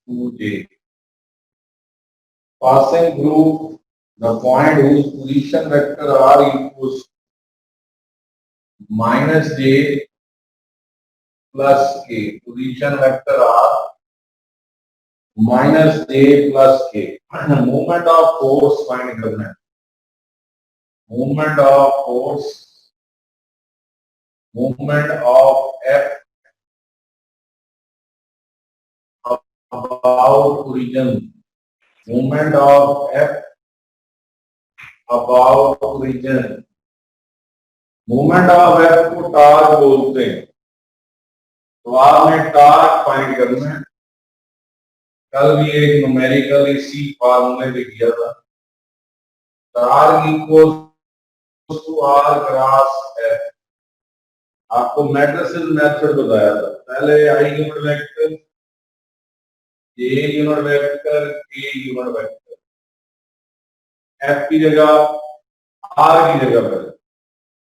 2j. Passing through the point whose position vector r equals minus j plus k. Position vector r minus j plus k. Movement of force find करना है. Movement of force, movement of F about origin, movement of F about origin, movement of F को torque बोलते हैं. तो आपने torque find करना है. कल भी एक न्यूमेरिकल इसी फार्मूले पे किया था. Torque equals to R cross F. आपको मैट्रिसेस मेथड बताया था. पहले I unit vector, A unit vector, K unit vector, F की जगह आर की जगह पर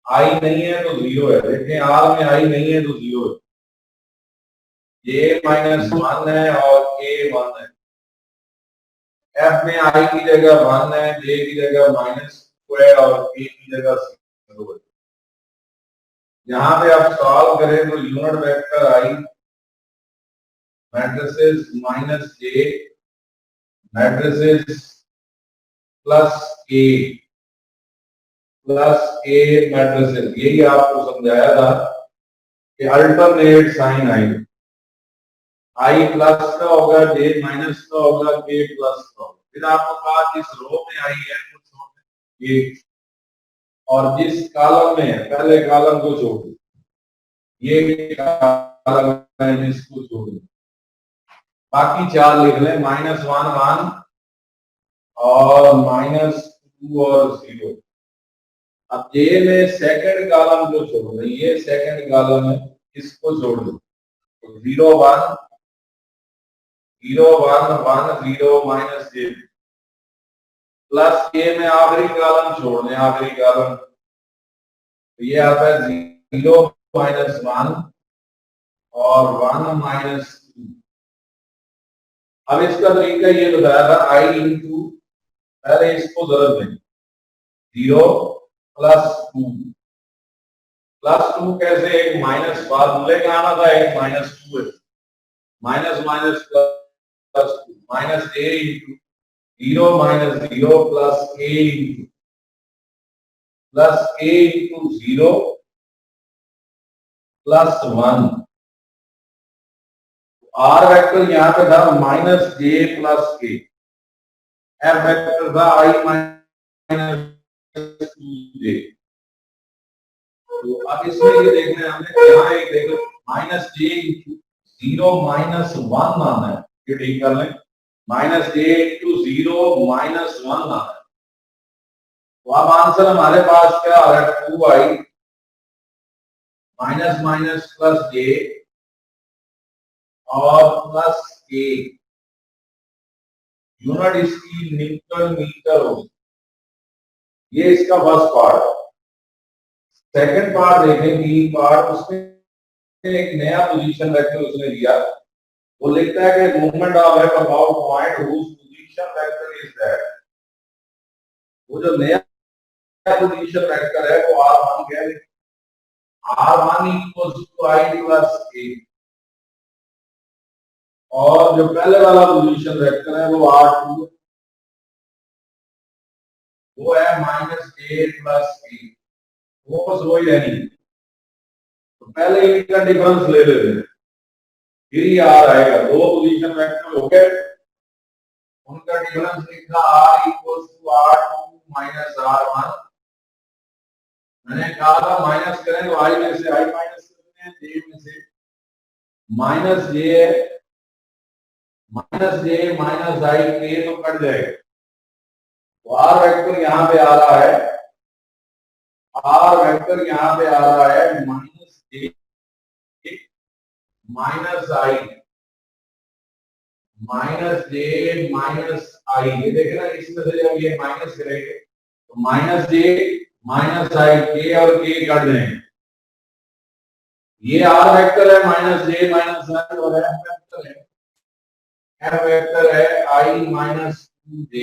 आई नहीं है तो जीरो है. देखें आर में आई नहीं है तो जीरो है. ए -1 है और के 1 है. एफ में आई की जगह 1 है, जे की जगह -2 है और के की जगह 0 है. यहाँ पे आप सॉल्व करें तो यूनिट वेक्टर आई मैट्रिसेस माइनस जे मैट्रिसेस प्लस के मैट्रिसेस. यही आपको समझाया था कि अल्टरनेट साइन आएंगे. आई प्लस का होगा, जे माइनस का होगा, के प्लस का होगा. फिर आपको कहा जिस रो में आई है वो छोड़ दें ये, और जिस कॉलम में है पहले कॉलम को छोड़ दें. ये कॉलम है इसको छोड़ दें. बाकी चार लिख लें -1 1 और -2 और 0. अब जे में सेकंड कॉलम को छोड़ दें. ये सेकंड कॉलम है, इसको छोड़ दो. 0 1 0 1 1 0 माइनस जे प्लस के में आखिरी कॉलम छोड़ दें. आखिरी कॉलम तो ये आता है 0 -1 और 1 -2. अब इसका तरीका ये बताया था आई इंटू, पहले इसको जरूर दें 0 +2 कैसे, एक माइनस फार्मूले का आना था, एक -2 है. Minus minus plus minus A into 0 -0 plus A into 0 +1. R vector यहाँ पे था -j plus K. F vector था i -2j. तो अब इसमें ये देखना है हमने, यहाँ एक देखो -j इंटू 0 -1 आना है. ये ठीक कर लें. -j इंटू 0 -1 आना है. तो अब आंसर हमारे पास क्या आ रहा है, 2i minus minus plus j और प्लस k. यूनिट इसकी न्यूटन मीटर होगी. ये इसका फर्स्ट पार्ट है. सेकंड पार्ट देखें, बी पार्ट. उसमें एक नया पोजीशन वेक्टर उसने दिया. वो लिखता है कि movement of F about point whose position vector is that. वो जो नया पोजीशन वेक्टर है वो r1 क्या है, r1 equals to i plus k. और जो पहले वाला पोजीशन वेक्टर है वो r2, वो है -j प्लस k. वो बस वही है नहीं. तो पहले इनका डिफरेंस ले लेते हैं, फिर ये r आएगा. दो पोजीशन वेक्टर हो गए, उनका डिफरेंस लिखा r equals to r2 minus r1. मैंने कहा था माइनस करें तो i में से i माइनस करते हैं, j में से -j माइनस i k तो कट जाएगा. तो r वेक्टर यहाँ पे आ रहा है, r वेक्टर यहाँ पे आ रहा है -j minus i -j minus i. ये देखना, इसमें से जब ये माइनस करेंगे तो -j माइनस i, k और k कट जाएंगे. ये r वेक्टर है -j माइनस i और f वेक्टर है एफ वेक्टर है आई माइनस 2j।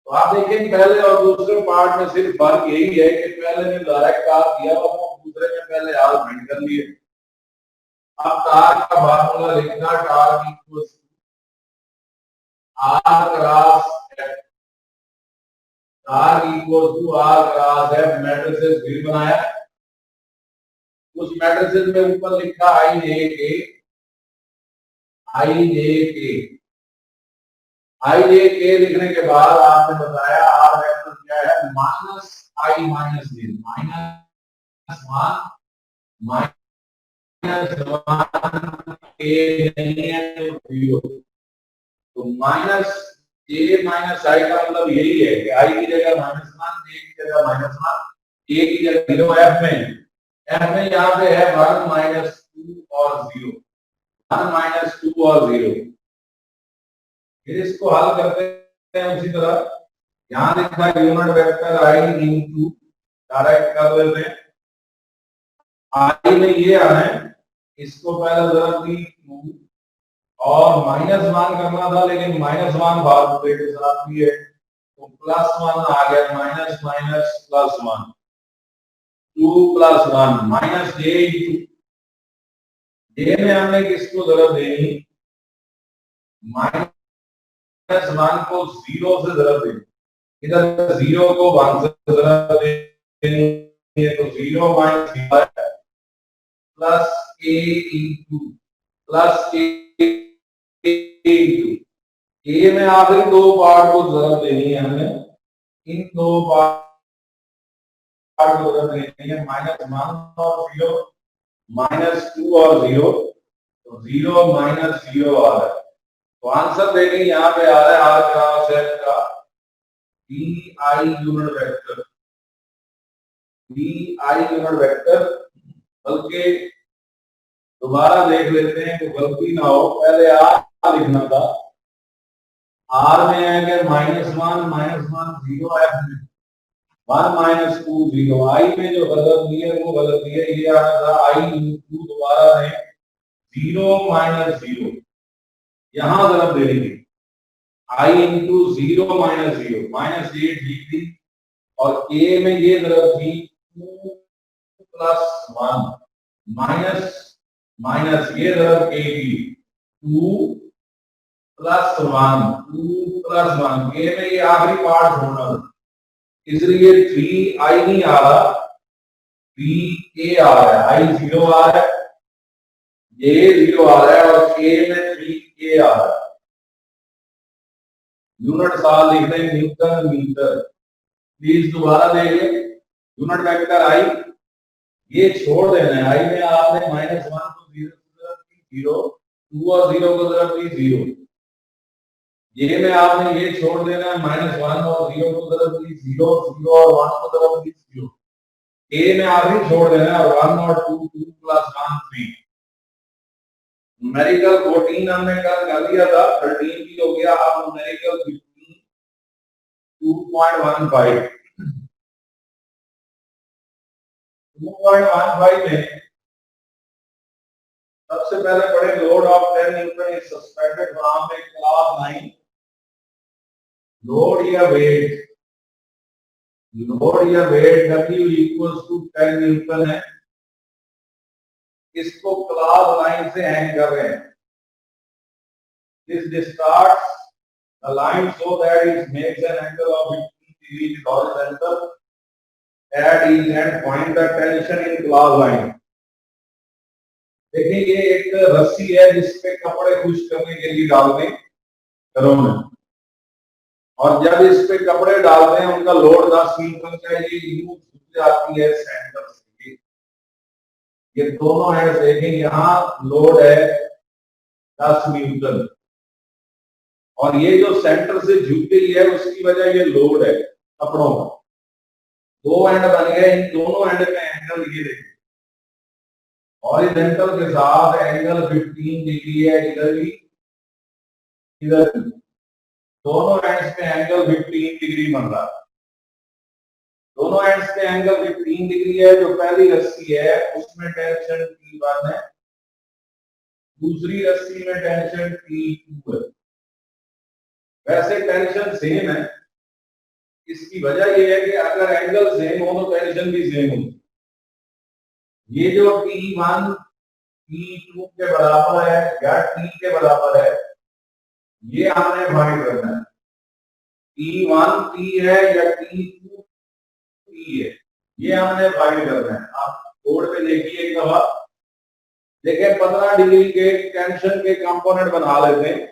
तो आप देखिए पहले और दूसरे पार्ट में सिर्फ फर्क यही है कि पहले में डायरेक्ट आर दिया और दूसरे में पहले आर फाइंड कर लिए। अब तार का फार्मूला लिखना, torque equals R cross F, torque equals to R cross F. Matrices फिर बनाया, उस मैट्रिसेस में ऊपर लिखा आई जे के, आई जे के, आई जे के लिखने के बाद आपने बताया आर वेक्टर क्या है, माइनस आई माइनस जे, माइनस वन माइनस वन के नहीं है तो जीरो, तो माइनस जे माइनस आई का मतलब यही है कि आई की जगह माइनस वन, जे की जगह माइनस वन, ए की जगह जीरो। एफ में यहाँ पे है वन माइनस टू और जीरो, वन माइनस टू और जीरो। फिर इसको हल करते हैं उसी तरह, यहां लिखा है यूनिट वेक्टर आई इनटू, डायरेक्ट कर लेते हैं, आई में ये आना है, इसको पहले जरूरत थी टू और माइनस वन करना था, लेकिन माइनस वन फार्मूले के साथ भी है तो प्लस वन आ गया, minus minus plus one, two plus one minus J into, J में हमने किसको जरूरत देनी, माइनस वन को जीरो से जरूरत देनी, इधर जीरो को वन से जरूरत देनी है तो zero minus plus A into, plus ए में आखिरी दो पार्ट को जरूरत देनी है हमें, इन दो पार्ट को जरूरत देनी है, माइनस वन और जीरो, माइनस टू और जीरो, तो जीरो माइनस जीरो आ रहा है। तो आंसर देखें यहाँ पे आ रहा है आर क्रॉस एफ का D I unit vector, D I unit vector. बल्कि दोबारा देख लेते हैं कि गलती ना हो, पहले आर लिखना था, आर में आएगा माइनस वन जीरो, एफ में वन माइनस टू जीरो, आई में जो गलती है वो गलती है, ये आना था आई इंटू दोबारा में जीरो माइनस जीरो, यहां जरा दे देंगे I into zero minus zero, minus ये ठीक थी और ए में ये जरूरत थी two plus one, minus minus ये जरूरत ए की two plus one, two plus one, A में ये आखिरी पार्ट छोड़ना था, इसलिए थ्री आई नहीं आ रहा, थ्री ए आ रहा है, आई जीरो आ रहा है, ये जीरो आ रहा है और ए में थ्री ए आ रहा है। यूनिट साल लिख रहे हैं न्यूटन मीटर, प्लीज दोबारा देखिए, यूनिट वेक्टर आई ये छोड़ देना है, आई में आपने माइनस वन को जीरो, टू और जीरो को जरूरत थी जीरो, ये में आपने ये छोड़ देना है माइनस वन और जीरो को जरूरत थी जीरो, जीरो और वन को जरूरत थी जीरो, ए में आखिरी छोड़ देना है वन और two, two plus one three. Numerical 14 हमने कल कर लिया था, 13 भी हो गया, अब न्यूमेरिकल 15 2.15 2.15 में सबसे पहले पढ़े load of 10 newton is suspended from a cloth line, load या वेट, लोड या weight W equals to 10 newton है, इसको क्लॉथ लाइन से हैंग कर रहे हैं, this distorts the line so that it makes an angle of 15 degrees horizontal at each end, point the tension in clothes line। देखिए ये एक रस्सी है जिसपे कपड़े खुश करने के लिए डालते हैं घरों में, और जब इस पे कपड़े डालते हैं उनका लोड 10 न्यूटन का, ये यूं झुक जाती है सेंटर से, ये दोनों है, देखें यहाँ लोड है 10 न्यूटन और ये जो सेंटर से झुक गई है उसकी वजह ये लोड है कपड़ों का, दो एंड बन गए, इन दोनों एंड पे एंगल ये देखिए हॉरिजॉन्टल के साथ एंगल 15 डिग्री है, इधर भी इधर भी, दोनों एंड्स पे एंगल 15 डिग्री बन रहा है, दोनों एंड्स पे एंगल 15 डिग्री है। जो पहली रस्सी है उसमें टेंशन T1 है, दूसरी रस्सी में टेंशन T2 है। वैसे टेंशन सेम है, इसकी वजह यह है कि अगर एंगल सेम हो तो टेंशन भी सेम हो। ये जो T1 T2 के बराबर है या T के बराबर है, ये हमने फाइंड करना है। T1 T है या T2 T है, ये हमने फाइंड करना है। आप बोर्ड पे देखिए एक दफा, देखिए 15 डिग्री के टेंशन के कंपोनेंट बना लेते हैं।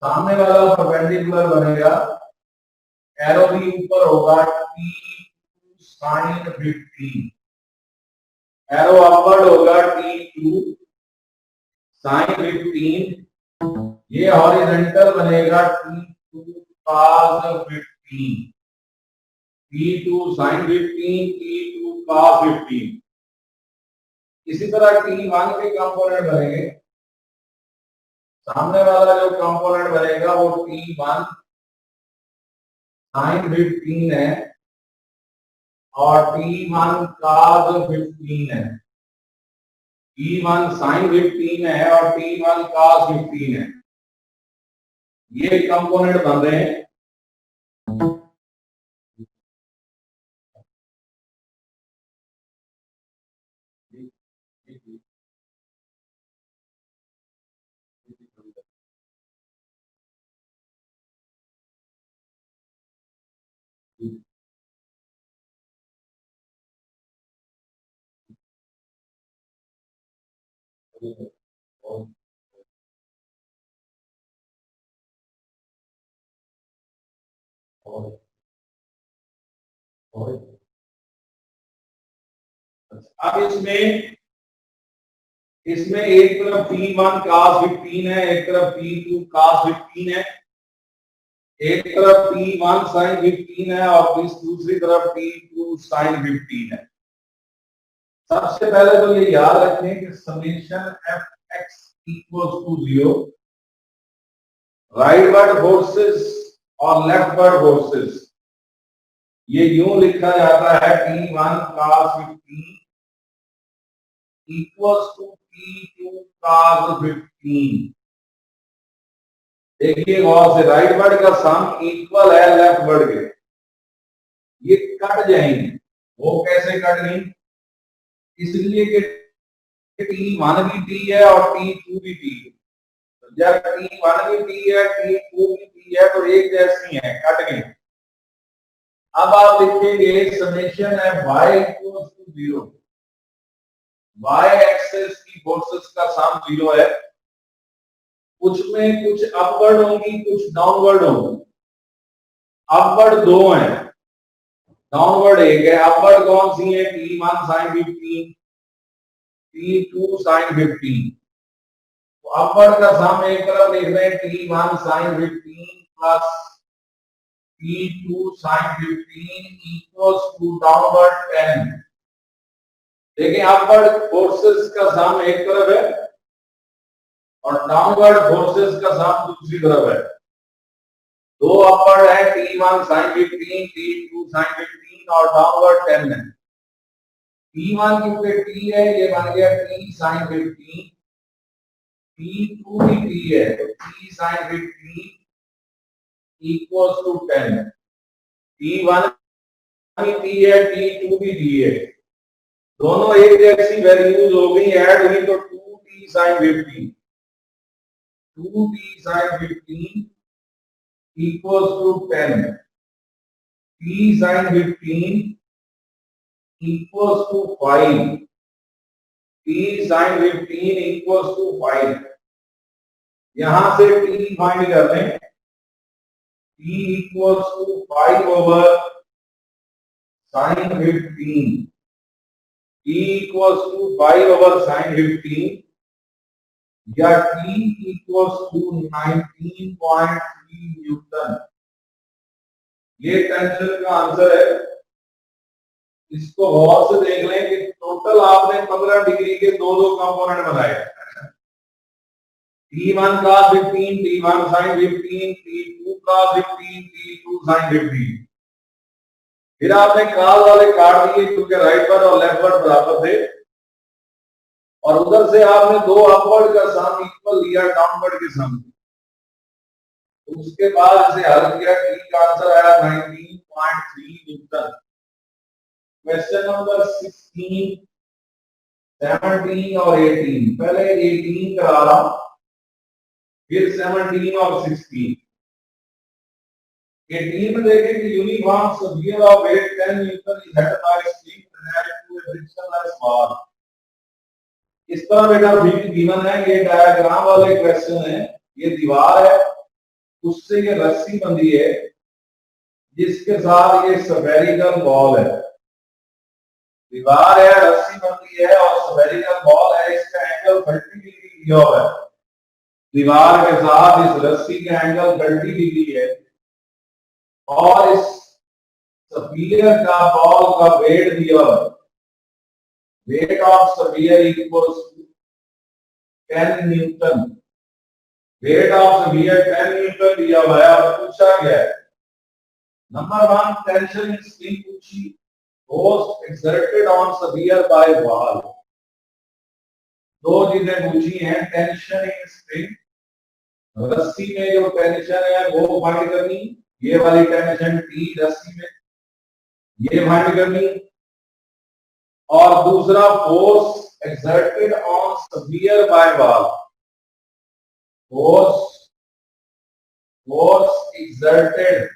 सामने वाला परपेंडिकुलर बनेगा, एरो भी ऊपर होगा, T2 sin 15, एरो अपवर्ड होगा T2 sin 15, ये हॉरिजॉन्टल बनेगा T2 cos 15, T2 sin 15, T2 cos 15। इसी तरह T1 के कंपोनेंट बनेंगे, सामने वाला जो कंपोनेंट बनेगा वो T1 sin 15 है और T1 cos 15 है। T1 sin 15 है और T1 cos 15 है, ये कंपोनेंट बन रहे हैं। अब इसमें एक तरफ T1 cos 15 है, एक तरफ T2 cos 15 है, एक तरफ T1 sin 15 है और दूसरी तरफ T2 sin 15 है। सबसे पहले तो ये याद रखें कि summation Fx equals to 0, rightward forces और लेफ्ट वर्ड फोर्सेस, ये यूं लिखा जाता है T1 cos 15 equals to T2 cos 15। देखिए गौर से, राइट वर्ड का सम इक्वल है लेफ्ट वर्ड के, ये कट जाएंगे। वो कैसे कट गई? इसलिए कि T1 भी T है और T2 भी T है। तो जब T1 भी T है, T2 भी T है, तो एक जैसी है, कट गई। अब आप लिखेंगे समेशन है y equals to 0, y axis की फोर्सेस का सम 0 है। कुछ में कुछ अपवर्ड होंगी, कुछ डाउनवर्ड होंगी। अपवर्ड दो हैं, डाउनवर्ड एक है। अपवर्ड कौन सी है? T1 sin 15, T2 sin 15। तो अपवर्ड का सम एक तरफ लिख रहे हैं T1 sin 15 plus T2 sin 15 equals to downward 10। देखिए अपवर्ड फोर्सेस का सम एक तरफ है और डाउनवर्ड फोर्सेस का सम दूसरी तरफ है। दो अपवर्ड है, T1 sin 15, T2 sin 15 और डाउनवर्ड 10 है। T1 क्योंकि T है, ये बन गया T sin 15, T2 भी T है तो T sin 15 equals to 10। T1 भी T है, T2 भी T है, दोनों एक जैसी वैल्यूज हो गई, ऐड हुई तो 2T sin 15, 2T sin 15 equals to 10, T sin 15 equals to 5, T sin 15 equals to 5। यहां से T फाइंड कर लें, T equals to 5 over sin 15, T equals to 5 over sin 15 या T equals to 19.3 न्यूटन। ये tension का answer है। इसको गौर से देख लें कि टोटल आपने 15 डिग्री के दो कंपोनेंट बनाए, T1 cos 15, T1 sin 15, T2 cos 15, T2 sin 15। फिर आपने cos वाले काट दिए क्योंकि राइट वर्ड और लेफ्ट वर्ड बराबर थे। और उधर से आपने दो अपवर्ड का सम इक्वल लिया डाउनवर्ड के सम, तो उसके बाद इसे हल किया, टी का आंसर आया 19.3 न्यूटन। क्वेश्चन नंबर 16, 17 और 18, पहले 18 करा रहा हूं, फिर 17 और 16। 18 में देखें कि uniform sphere of weight 10 newton is held by spring attached to a frictionless ball. इस तरह बेटा बिग गिवन है, ये डायग्राम वाले क्वेश्चन है, ये दीवार है, उससे ये रस्सी बंधी है जिसके साथ ये स्फेरिकल बॉल है, दीवार है, रस्सी बंधी है और स्फेरिकल बॉल है, इसका एंगल 30 डिग्री दिया हुआ है, दीवार के साथ इस रस्सी का एंगल 30 डिग्री है, और इस स्फीयर का बॉल का वेट दिया हुआ है, weight of sphere equals to 10 newton, weight of sphere 10 newton दिया हुआ है और पूछा गया है नंबर 1 टेंशन इन स्प्रिंग पूछी, force exerted on sphere by ball. दो चीजें पूछी हैं, टेंशन इन स्प्रिंग, रस्सी में जो टेंशन है वो फाइंड करनी, ये वाली टेंशन टी रस्सी में, ये फाइंड करनी, और दूसरा force exerted on sphere by ball, force exerted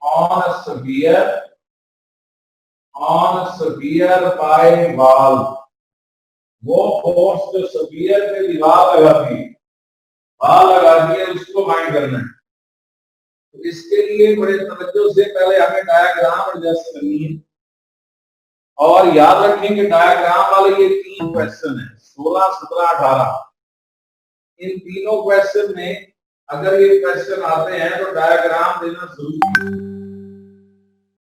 on sphere by ball, वो फोर्स जो स्फीयर पे दीवार लगाती है, बॉल लगाती है, उसको फाइंड करना है। तो इसके लिए बड़े तवज्जो से पहले हमें डायग्राम एडजस्ट करनी है, और याद रखें कि डायग्राम वाले ये 3 क्वेश्चन है, 16, 17, 18। इन तीनों क्वेश्चन में अगर ये क्वेश्चन आते हैं तो डायग्राम देना जरूरी है,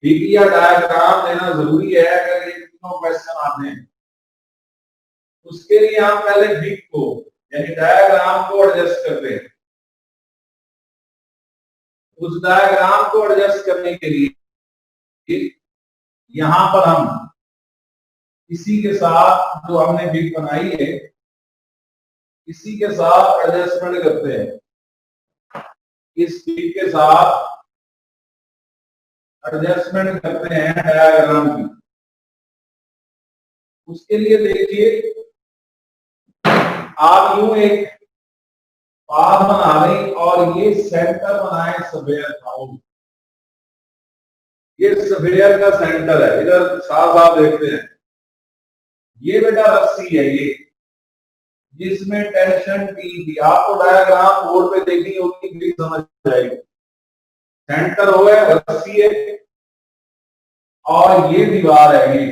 ठीक, या डायग्राम देना जरूरी है अगर ये तीनों क्वेश्चन आते हैं। उसके लिए हम पहले बिग को यानी डायग्राम को एडजस्ट करते हैं। उस डायग्राम को एडजस्ट करने के लिए यहां पर हम इसी के साथ जो हमने बिग बनाई है इसी के साथ एडजस्टमेंट करते हैं, इस बिग के साथ एडजस्टमेंट करते हैं डायग्राम की। उसके लिए देखिए आप यूं एक पाथ बना लें और ये सेंटर बनाए स्फीयर का, ये स्फीयर का सेंटर है, इधर साफ साफ देखते हैं, ये बेटा रस्सी है ये जिसमें टेंशन टी थी, आपको डायग्राम बोर्ड पे देखनी होगी भी समझ जाएगी। सेंटर हो गया, रस्सी है और ये दीवार है,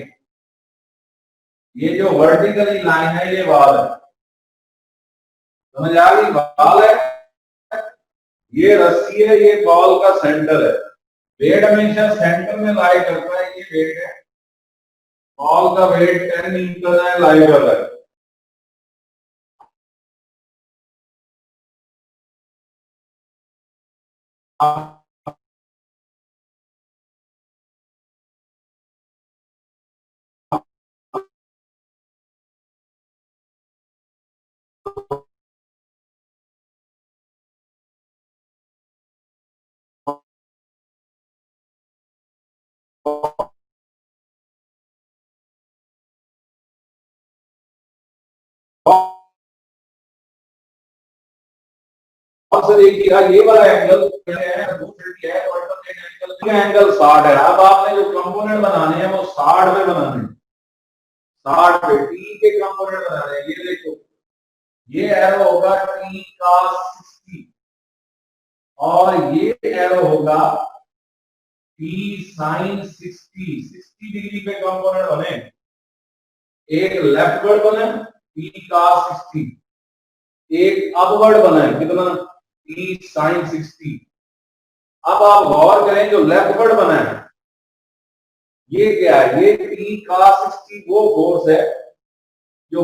ये जो वर्टिकली लाइन है ये वाल है, समझ आ गई, वाल है, ये रस्सी है, ये बॉल का सेंटर है, वेट हमेशा सेंटर में लाई करता है, ये वेट है, बॉल का वेट 10 न्यूटन है, लाई कर रहा है। से देखिएगा ये वाला एंगल है, दूसरी है एंगल, एंगल 60 है। अब आपने जो कंपोनेंट बनाने हैं वो 60 पे बनाने हैं, 60 पे टी के कंपोनेंट बनाने हैं। ये देखो ये एरो होगा टी का 60 और ये एरो होगा टी साइन 60 डिग्री पे कंपोनेंट बने, एक लेफ्टवर्ड बने टी का 60, एक अपवर्ड बना है कितना टी साइन 60। अब आप गौर करें जो लेफ्टवर्ड बना है ये क्या है, ये टी का 60 वो फोर्स है जो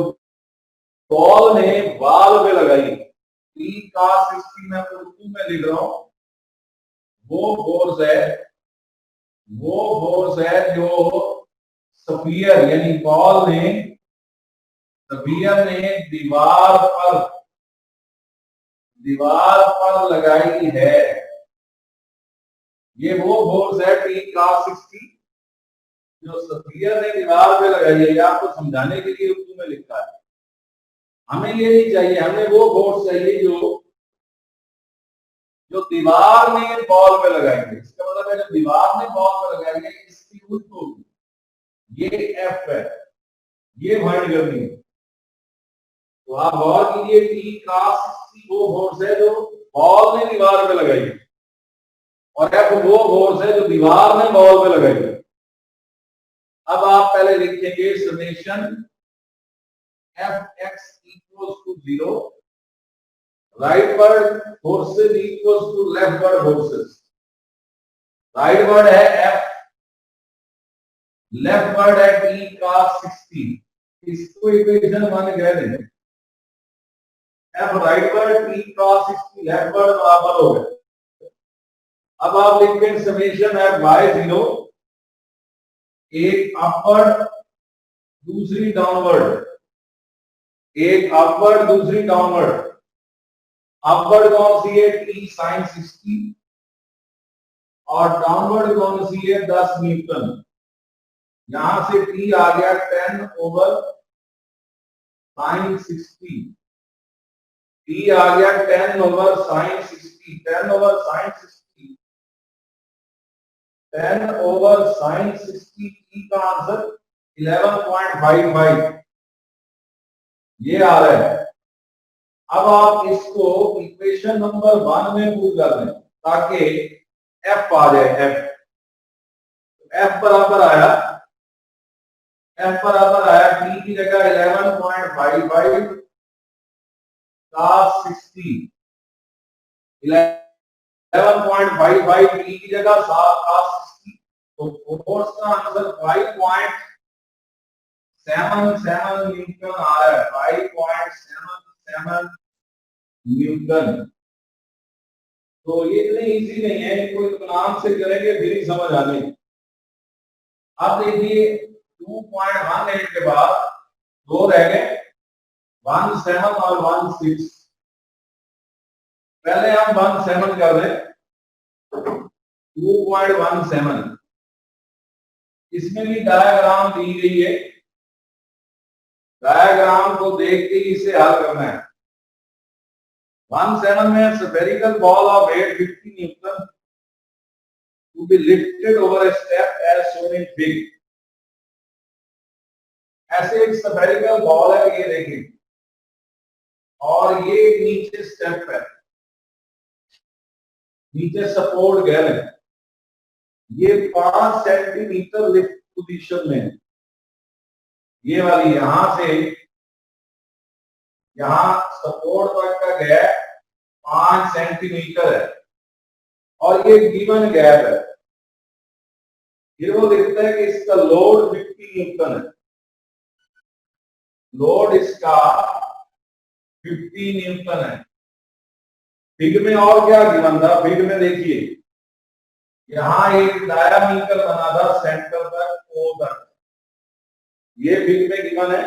बॉल ने बॉल पे लगाई, टी का 60 मैं उर्दू में लिख रहा हूं, वो फोर्स है जो स्फीयर यानी बॉल ने सफियर ने दीवार पर लगाई है, ये वो फोर्स है T cos 60 जो सफियर ने दीवार पे लगाई है। आपको समझाने के लिए उर्दू में लिखा है। हमें ये नहीं चाहिए, हमें वो फोर्स चाहिए जो दीवार ने बॉल पे लगाएंगे। इसका मतलब है जब दीवार ने बॉल पे लगाएंगे इसकी उल्ट होगी, ये एफ है, ये फाइंड करनी है। तो आप गौर कीजिए T cos 60 वो फोर्स है जो बॉल ने दीवार पे लगाई है और एफ वो फोर्स है जो दीवार ने बॉल पे लगाई है। अब आप पहले लिखेंगे summation F X equals to 0 rightward forces equals to leftward forces. Rightward है एफ, लेफ्टवर्ड है T cos 60। इसको इक्वेशन 1 कह देंगे। F rightward T cos 60 leftward बराबर हो गए। अब आप लिखते हैं समेशन एफ बाय 0, एक अपवर्ड दूसरी डाउनवर्ड, एक अपवर्ड दूसरी डाउनवर्ड। अपवर्ड कौन सी है T sin 60 और डाउनवर्ड कौन सी है 10 न्यूटन। यहां से T आ गया 10 ओवर sin 60, T आ गया 10 over sin 60, 10 over sin 60, 10 over sin 60 T का आंसर 11.55 ये आ रहा है। अब आप इसको इक्वेशन नंबर 1 में पुट कर दें ताकि एफ आ जाए। एफ बराबर आया T की जगह 11.55 cos 60, 11.55 T की जगह cos 60, तो फोर्स का आंसर 5.77 न्यूटन आ रहा है, 5.77 न्यूटन। तो ये इतनी इजी नहीं है, इनको इत्मीनान से करेंगे फिर ही समझ आने। अब देखिए 2.18 के बाद दो रह गए, 17 और 16। पहले हम 17 कर रहे हैं, 2.17। इसमें भी डायग्राम दी गई है, डायग्राम को देख के इसे हल करना है। 17 में spherical ball of weight 50 Newton to be lifted over a step as shown in figure। ऐसे एक spherical ball है, ये देखिए, और ये नीचे स्टेप है, नीचे सपोर्ट गैर है, ये 5 सेंटीमीटर लिफ्ट पोजीशन में है। ये वाली यहां से यहां सपोर्ट तक का गैप 5 सेंटीमीटर है और ये गिवन गैप है। फिर वो लिखता है कि इसका लोड 50 न्यूटन है, लोड इसका 50 न्यूटन है। फिग में और क्या गिवन था, फिग में देखिए यहां एक डायामीटर बना था सेंटर तक O तक, ये फिग में गिवन है।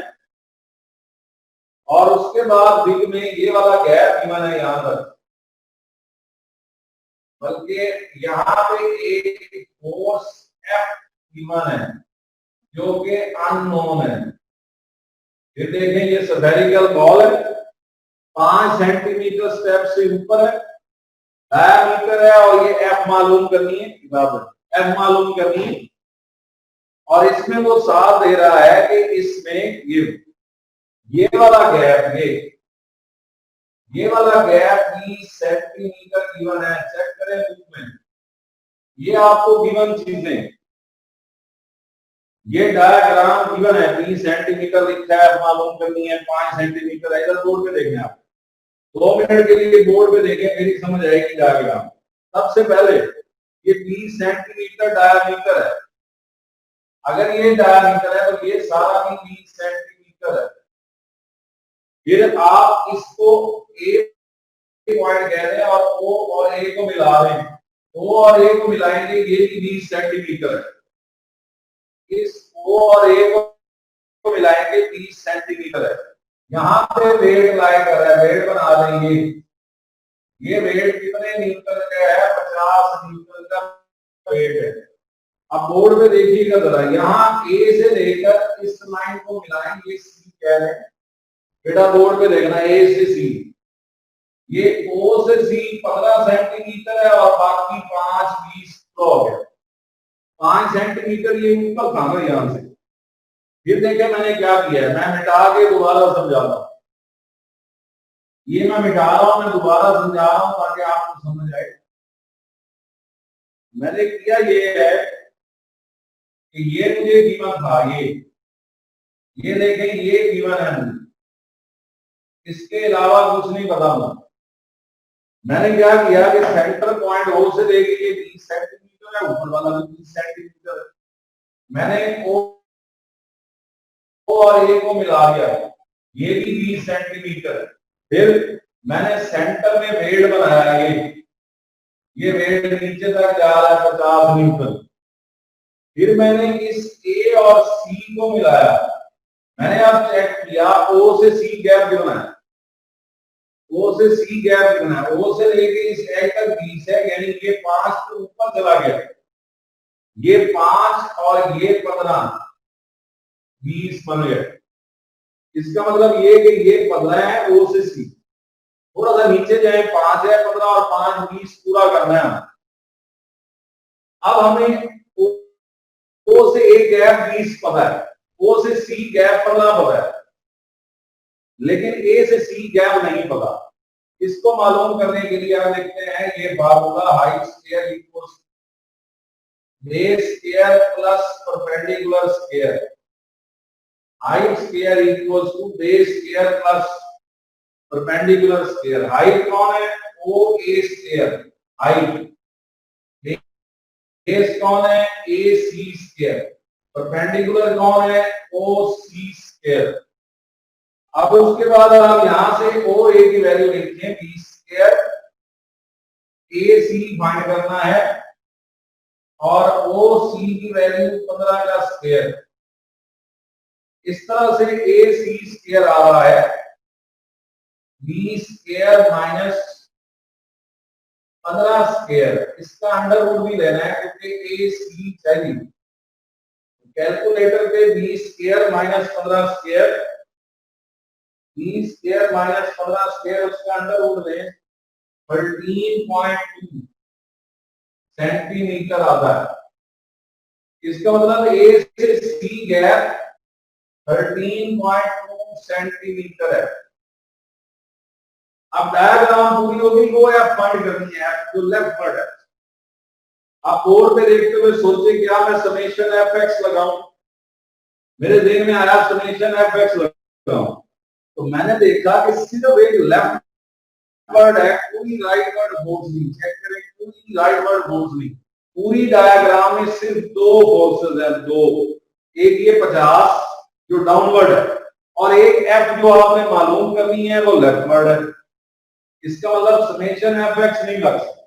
और उसके बाद फिग में ये वाला गैप गिवन है यहां तक, बल्कि यहां पे एक फोर्स F गिवन है जो कि अननोन है। फिर देखें ये स्फेरिकल बॉल है, 5 सेंटीमीटर स्टेप से ऊपर है, डायमीटर है और ये F मालूम करनी है, F मालूम करनी है। और इसमें वो साथ दे रहा है कि इसमें ये वाला गैप, ये वाला गैप 20 सेंटीमीटर गिवन है। चेक करें बुक में, ये आपको गिवन चीजें, ये डायग्राम गिवन है, 20 सेंटीमीटर लिखा है, मालूम करनी है, 5 सेंटीमीटर है। इधर बोर्ड पे देखें आप, 2 मिनट के लिए बोर्ड पे देखें, मेरी समझ आएगी डायग्राम। सबसे पहले ये 20 सेंटीमीटर डायमीटर है, अगर ये डायमीटर है तो ये सारा भी 20 सेंटीमीटर है। फिर आप इसको ए पॉइंट कह रहे हैं और O और A को मिला रहे हैं, O और A को मिलाएंगे, ये भी 20 सेंटीमीटर है। इस O और A को मिलाएंगे 20 सेंटीमीटर है, यहाँ पे वेट लाई कर रहा है, वेट बना लेंगे। ये वेट कितने न्यूटन का है? 50 न्यूटन का वेट है। अब बोर्ड पे देखिएगा जरा, यहाँ ए से लेकर इस लाइन को मिलाएंगे, सी कह रहे हैं बेटा, बोर्ड पे देखना, ए से सी, ये ओ से सी 15 सेंटीमीटर है और बाकी 5 20 हो गया, 5 सेंटीमीटर ये ऊपर था ना यहां से। फिर देखे मैंने क्या किया है, मैं मिटा के दोबारा समझा रहा हूं, ये मैं मिटा रहा हूं, मैं दोबारा समझा रहा हूं ताकि आपको समझ आए। मैंने किया ये है कि ये मुझे गिवन था, ये देखें, ये गिवन है मुझे, इसके अलावा कुछ नहीं पता मुझे। मैंने क्या किया कि सेंटर पॉइंट ओ से लेके ये 20 सेंटीमीटर है, ऊपर वाला भी 20 सेंटीमीटर है, मैंने ओ और ए को मिला दिया, ये भी 20 सेंटीमीटर है। फिर मैंने सेंटर में वेट बनाया, ये वेट नीचे तक जा रहा है 50 न्यूटन। फिर मैंने इस ए और सी को मिलाया, मैंने अब चेक किया, ओ से सी गैप कितना है, ओ से सी गैप कितना है, ओ से लेके इस ए तक 20 है, यानी ये 5 के ऊपर चला गया, ये 5 और ये 15 20 बन गया। इसका मतलब ये कि ये 15 है ओ से सी, थोड़ा सा नीचे जाए 5 है 15 और 5 20 पूरा करना है। अब हमें ओ से ए गैप 20 पता है, ओ से सी गैप 15 पता है, लेकिन ए से सी गैप नहीं पता। इसको मालूम करने के लिए हम लिखते हैं ये formula, height square equals base square plus perpendicular square, height square equals to base square plus perpendicular square. Height कौन है? O A square height, base कौन है? ए सी स्क्वायर, परपेंडिकुलर कौन है? O C square. अब उसके बाद आप यहां से ओ ए की वैल्यू लिखें 20 स्क्वायर, ए सी फाइंड करना है और ओ सी की वैल्यू 15 का स्क्वायर। इस तरह से ए सी स्क्वायर आ रहा है 20 स्क्वायर माइनस 15 स्क्वायर, इसका अंडर रूट भी लेना है क्योंकि ए सी चाहिए। कैलकुलेटर पे 20 square minus 15 square, 20 square minus 15 square, उसका अंडर रूट लें 13.2 सेंटीमीटर आता है। इसका मतलब ए से सी गैप 13.2 सेंटीमीटर है। अब डायग्राम पूरी होगी, वो एफ फाइंड करनी है, जो लेफ्ट वर्ड है। आप बोर्ड पे देखते हुए सोचे क्या मैं समेशन एफ एक्स लगाऊं, मेरे दिल में आया समेशन एफ एक्स लगाऊं, तो मैंने देखा कि सिर्फ एक लेफ्ट वर्ड है, कोई राइट वर्ड फोर्स नहीं। चेक करें, कोई राइट वर्ड फोर्स नहीं, पूरी डायग्राम में सिर्फ दो फोर्सेस हैं, दो, एक ये 50 जो डाउनवर्ड है और एक एफ जो आपने मालूम करनी है वो लेफ्टवर्ड है। इसका मतलब समेशन एफ एक्स नहीं लग सकता।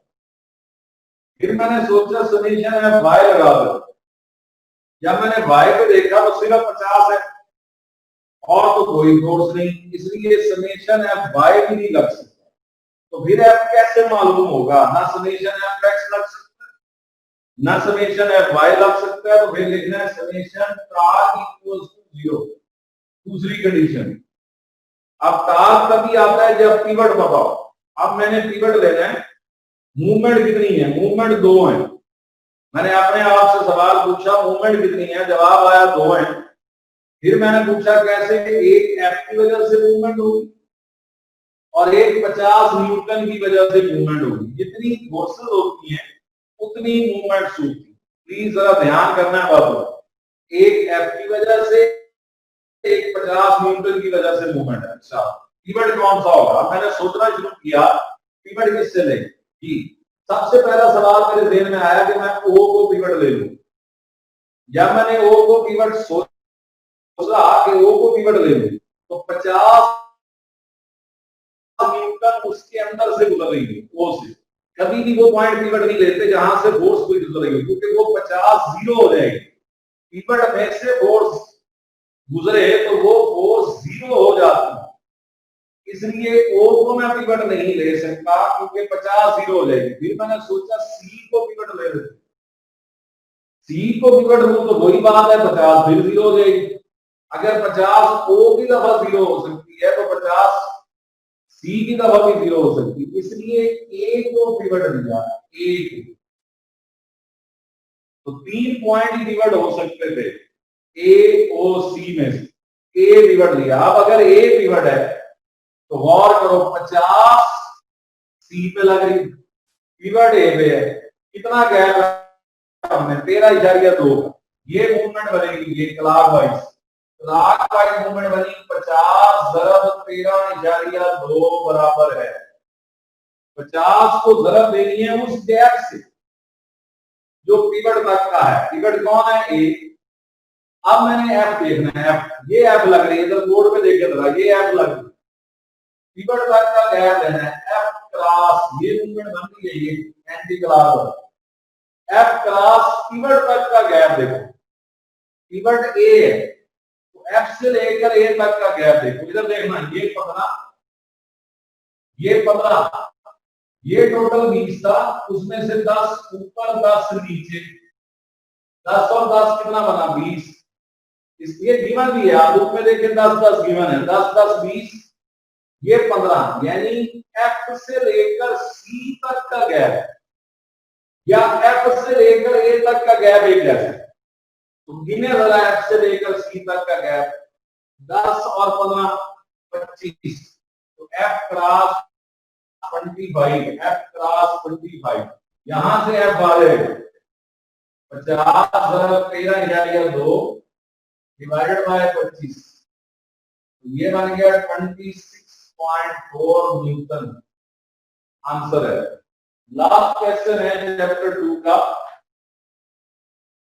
फिर मैंने सोचा समेशन एफ वाई लगा दो, जब मैंने वाई को देखा तो सिर्फ 50 है और तो कोई फोर्स नहीं, इसलिए समेशन एफ वाई भी नहीं लग सकता। तो फिर एफ कैसे मालूम होगा? ना समेशन एफ एक्स लग सकता है, ना समेशन एफ वाई लग सकता है, तो फिर लिखना है समेशन टॉर्क इक्वल्स टू 0, दूसरी कंडीशन। अब टॉर्क तभी आता है जब पिवट दबाओ। अब मैंने पिवट लेना है, मूवमेंट कितनी है? मूवमेंट 2 है। मैंने अपने आप से सवाल पूछा मूवमेंट कितनी है, जवाब आया 2 है। फिर मैंने पूछा कैसे? एक एफ की वजह से मूवमेंट होगी और एक 50 न्यूटन की वजह से मूवमेंट होगी। जितनी फोर्सेस होती हैं उतनी मूवमेंट्स होती है। प्लीज जरा ध्यान करना है बाबू, एक एफ की वजह से, एक 50 न्यूटन की वजह से मूवमेंट है। अच्छा, पिवट कौन सा होगा? मैंने सोचना शुरू किया पिवट किससे ले जी। सबसे पहला सवाल मेरे ध्यान में आया कि मैं ओ को पिवट ले लूं। जब मैंने ओ को पिवट सोचा कि ओ को पिवट ले लूं तो 50 न्यूटन उसके अंदर से गुजर रही है, ओ से। कभी भी वो पॉइंट पिवट नहीं लेते जहां से फोर्स कोई गुजर रही है, क्योंकि वो 50 जीरो हो जाएगी। पिवट में से फोर्स गुजरे तो वो फोर्स 0 हो जाती है। इसलिए ओ को मैं पिवट नहीं ले सकता क्योंकि 50 0 हो जाएगी। फिर मैंने सोचा सी को पिवट ले लेते, सी को पिवट लूं तो वही बात है, 50 फिर 0 हो जाएगी। अगर 50 ओ की दफा 0 हो सकती है तो 50 सी की दफा भी 0 हो सकती है। इसलिए ए को पिवट लिया, ए को। तो 3 पॉइंट ही पिवट हो सकते थे ए ओ सी में से, ए पिवट लिया। अब अगर ए पिवट है तो गौर करो 50 सी पे लग रही, पिवट ए पे है, कितना गैप है हमने 13.2 का। ये मूवमेंट बनेगी, ये क्लॉकवाइज मूवमेंट बनी। 50 ज़रब 13.2 बराबर है 50 को ज़रब देनी है उस गैप से जो पिवट तक का है। पिवट कौन है? ए। अब मैंने एफ देखना है, एफ, ये एफ लग रही है, इधर बोर्ड पे देख रहा, ये एफ लग रही है, पिवट तक का गैप लेना है। एफ क्रॉस, ये मूवमेंट बन रही है, ये anti clock. F cross pivot तक का गैप देखो, पिवट ए है तो एफ से लेकर ए तक का गैप देखो, इधर देखना, ये 15, ये 15, ये टोटल 20 था, उसमें से 10 ऊपर 10 नीचे, 10 और 10 कितना बना? 20। इसलिए गिवन भी है, आप बुक में देखें 10 10 गिवन है, 10 10 20, ये 15, यानी एफ से लेकर सी तक का गैप या एफ से लेकर ए तक का गैप एक जैसा। तो गिने जरा एफ से लेकर सी तक का गैप, 10 और 15 25, तो एफ क्रॉस 25, एफ क्रॉस 25, यहां से एफ बाहर 50 13.2 डिवाइडेड बाय 25, तो ये बन गया 26.4 न्यूटन। आंसर है। लास्ट क्वेश्चन है चैप्टर 2 का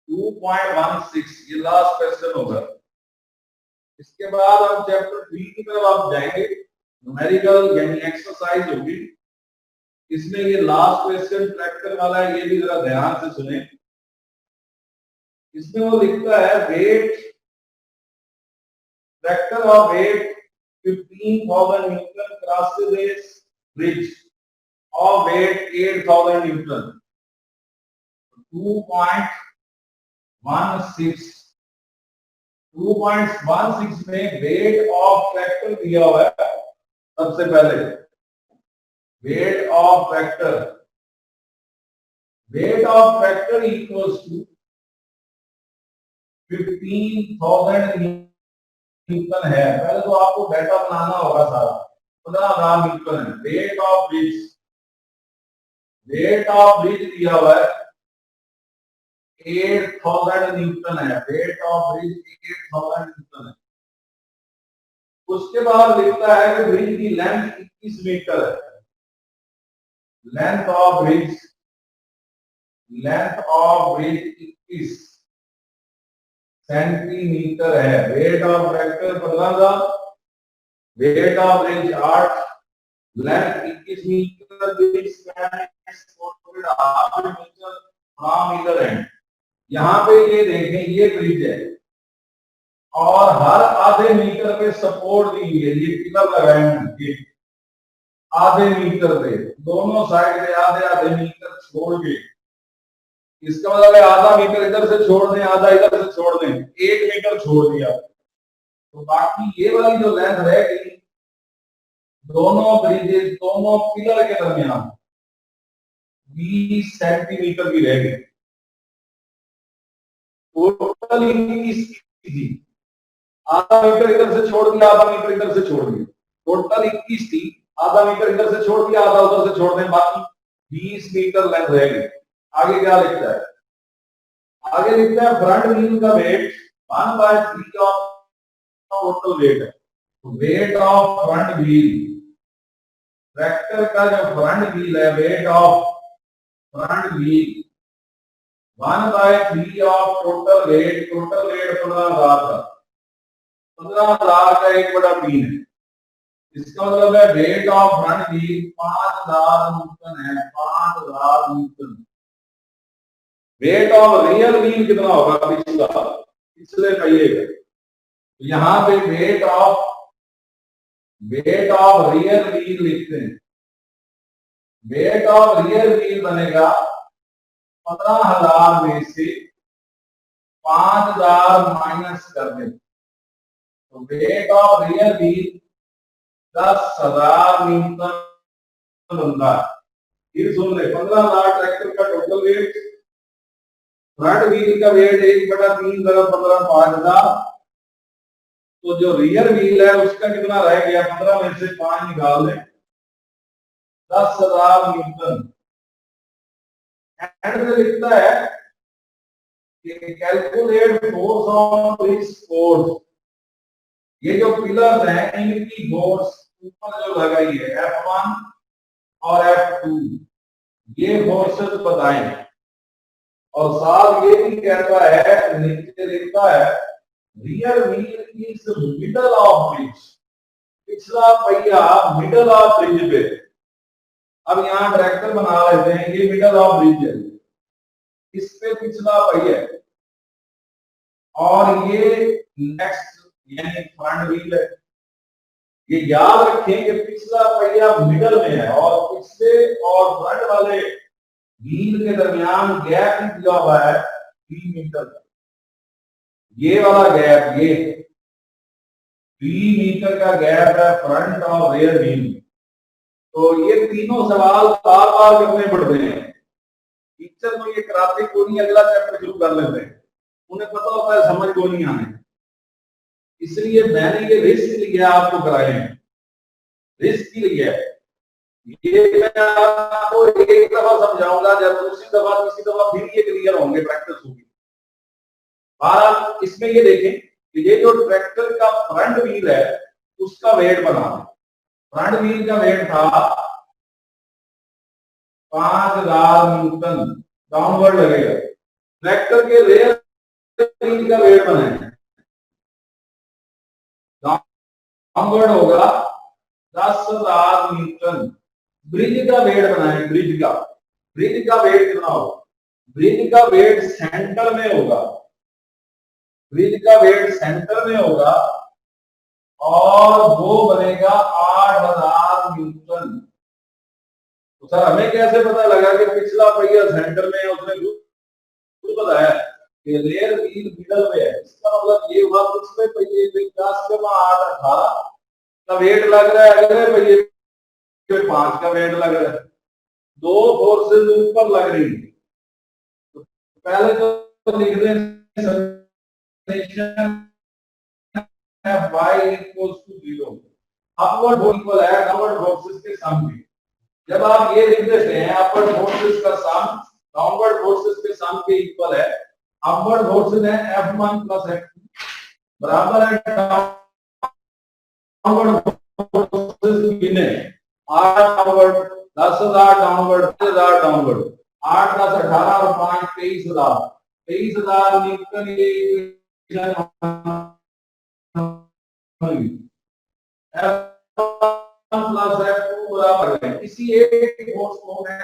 2.16, ये लास्ट क्वेश्चन होगा। इसके बाद हम चैप्टर 3 की तरफ आप जाएंगे, न्यूमेरिकल यानी एक्सरसाइज होगी। इसमें ये लास्ट क्वेश्चन ट्रैक्टर वाला है, ये भी जरा ध्यान से सुने। इसमें वो लिखता है weight, tractor of weight 15,000 newton crosses a bridge of weight 8,000 newton. 2.16 में वेट ऑफ ट्रैक्टर दिया हुआ है। सबसे पहले weight of tractor equals to 15,000 newton है। पहले तो आपको डेटा बनाना होगा सारा, 15,000 न्यूटन है। वेट ऑफ ब्रिज दिया हुआ है 8,000 न्यूटन है, वेट ऑफ ब्रिज 8,000 न्यूटन है। उसके बाद लिखता है कि ब्रिज की लेंथ 21 मीटर है, लेंथ ऑफ ब्रिज 21 सेंटीमीटर है। Weight of tractor 15,000, weight of bridge 8, length 21 metre, bridge metre है। यहाँ पे ये देखें, ये ब्रिज है और हर आधे मीटर पे सपोर्ट दी हुई है, ये पिलर लगाए हैं आधे मीटर पे, दोनों साइड पे आधे आधे मीटर छोड़ के। इसका मतलब है आधा मीटर इधर से छोड़ दें, आधा इधर से छोड़ दें, 1 मीटर छोड़ दिया, तो बाकी ये वाली जो लेंथ रह गई दोनों ब्रिजेस, दोनों पिलर के दरमियान 20 सेंटीमीटर की रह गई। टोटल 21 थी, आधा मीटर इधर से छोड़ दिया, आधा मीटर इधर से छोड़ दिया, टोटल 21 थी, आधा मीटर इधर से छोड़ दिया, आधा उधर से छोड़ दें, बाकी 20 मीटर लेंथ रहेगी। आगे क्या लिखता है? आगे लिखता है फ्रंट व्हील का वेट 1/3 ऑफ टोटल वेट है। तो weight of front wheel, tractor का जो फ्रंट व्हील है, weight of front wheel 1/3 of total weight 15,000 का, 15,000 का 1/3 है। इसका मतलब है weight of front wheel 5,000 Newton है, 5,000 Newton. Weight of rear wheel कितना होगा? पिछले पहिए का, तो यहां पे वेट ऑफ रियर व्हील लिखते हैं। वेट ऑफ रियर व्हील बनेगा 15,000 में से 5,000 माइनस कर दें तो weight of rear wheel 10,000 Newton बनता है। फिर सुन ले, 15,000 ट्रैक्टर का टोटल वेट, फ्रंट व्हील का वेट 1/3 × 15 5,000, तो जो रियर व्हील है उसका कितना रह गया, 15 में से 5 निकाल दें, 10,000 न्यूटन। एंड में लिखता है कि calculate force on this force, ये जो पिलर्स हैं इनकी फोर्स ऊपर जो लगाई है F1 और F2, ये फोर्सेस बताएं। और साथ ये भी कहता है, नीचे लिखता है rear wheel is middle of bridge, पिछला पहिया मिडल ऑफ ब्रिज पे। अब यहाँ ट्रैक्टर बना लेते हैं, ये मिडल ऑफ ब्रिज है, इस पे पिछला पहिया है और ये नेक्स्ट यानी फ्रंट व्हील है। ये याद रखें कि पिछला पहिया मिडल में है और पिछले और फ्रंट वाले व्हील के दरमियान गैप दिया हुआ है 3 मीटर। ये वाला गैप, ये 3 मीटर का गैप है फ्रंट और रियर व्हील। तो ये तीनों सवाल बार बार करने पड़ते हैं। टीचर तो ये कराते को नहीं, अगला चैप्टर शुरू कर लेते हैं, उन्हें पता होता है समझ को नहीं आने, इसलिए मैंने ये रिस्क लिया आपको कराए हैं, रिस्क ही लिया है। ये मैं आपको एक दफा समझाऊंगा, जब दूसरी दफा तीसरी दफा फिर ये क्लियर होंगे, प्रैक्टिस होगी। बहरहाल इसमें ये देखें कि ये जो ट्रैक्टर का फ्रंट व्हील है उसका वेट बना दें। फ्रंट व्हील का वेट था 5,000 न्यूटन, डाउनवर्ड लगेगा। ट्रैक्टर के रेयर व्हील का वेट बनाए, डाउनवर्ड होगा 10,000 न्यूटन। ब्रिज का वेट बनाए, ब्रिज का वेट कितना होगा, ब्रिज का वेट सेंटर में होगा, ब्रिज का वेट सेंटर में होगा और वो बनेगा 8,000 न्यूटन। तो सर हमें कैसे पता लगा कि पिछला पहिया सेंटर में है, उसने खुद बताया कि रेयर व्हील मिडल में है। इसका मतलब ये हुआ पिछले पहिए में 10 × 8 18 का वेट लग रहा है, अगले पहिए पे 5 का वेट लग रहा है, दो फोर्सेस ऊपर लग रही है। तो पहले तो लिख दें y = 0, अपवर्ड फोर्स इक्वल है डाउनवर्ड फोर्सेस के सम की। जब आप ये लिख देते हैं अपवर्ड फोर्सेस का सम डाउनवर्ड फोर्सेस के सम के इक्वल है, अपवर्ड फोर्सेस है F1 + F2 बराबर है डाउनवर्ड फोर्सेस गिने 8 डाउनवर्ड, 10,000 डाउनवर्ड, 5,000 डाउनवर्ड, 8 + 18 और 5 23,000 न्यूटन। ये F1 + F2 बराबर है, किसी एक फोर्स को मैं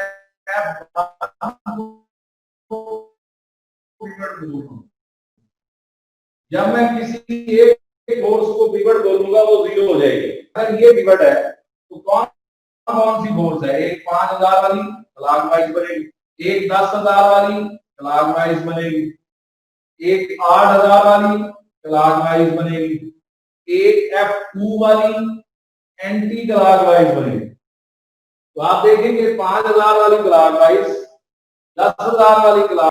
जब मैं किसी एक फोर्स को पिवट बोलूंगा वो 0 हो जाएगी। अगर ये पिवट है तो कौन सी फोर्स है, एक 5,000 वाली क्लॉकवाइज बनेगी, एक 10,000 वाली क्लॉकवाइज बनेगी, एक 8,000 वाली क्लॉकवाइज बनेगी, एक F2 वाली एंटी क्लॉकवाइज बनेगी। तो आप देखेंगे 5,000 वाली क्लॉकवाइज, 10,000 वाली क्लॉक